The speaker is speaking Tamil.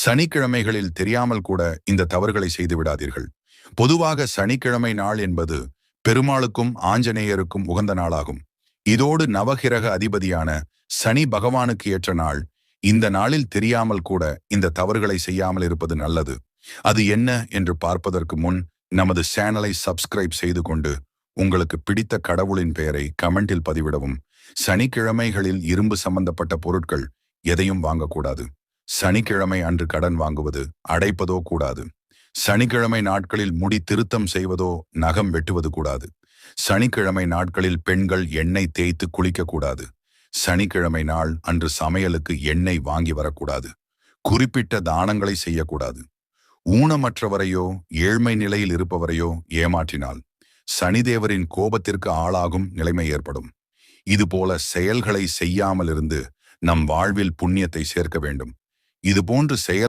சனிக்கிழமைகளில் தெரியாமல் கூட இந்த தவறுகளை செய்து விடாதீர்கள். பொதுவாக சனிக்கிழமை நாள் என்பது பெருமாளுக்கும் ஆஞ்சநேயருக்கும் உகந்த நாளாகும். இதோடு நவகிரக அதிபதியான சனி பகவானுக்கு ஏற்ற நாள். இந்த நாளில் தெரியாமல் கூட இந்த தவறுகளை செய்யாமல் இருப்பது நல்லது. அது என்ன என்று பார்ப்பதற்கு முன் நமது சேனலை சப்ஸ்கிரைப் செய்து கொண்டு உங்களுக்கு பிடித்த கடவுளின் பெயரை கமெண்டில் பதிவிடவும். சனிக்கிழமைகளில் இரும்பு சம்பந்தப்பட்ட பொருட்கள் எதையும் வாங்கக்கூடாது. சனிக்கிழமை அன்று கடன் வாங்குவது, அடைப்பதோ கூடாது. சனிக்கிழமை நாட்களில் முடி திருத்தம் செய்வதோ நகம் வெட்டுவது கூடாது. சனிக்கிழமை நாட்களில் பெண்கள் எண்ணெய் தேய்த்து குளிக்கக்கூடாது. சனிக்கிழமை நாள் அன்று சமையலுக்கு எண்ணெய் வாங்கி வரக்கூடாது. குறிப்பிட்ட தானங்களை செய்யக்கூடாது. ஊனமற்றவரையோ ஏழ்மை நிலையில் இருப்பவரையோ ஏமாற்றினால் சனிதேவரின் கோபத்திற்கு ஆளாகும் நிலைமை ஏற்படும். இதுபோல செயல்களை செய்யாமல் இருந்து நம் வாழ்வில் புண்ணியத்தை சேர்க்க வேண்டும். இதுபோன்று செயல்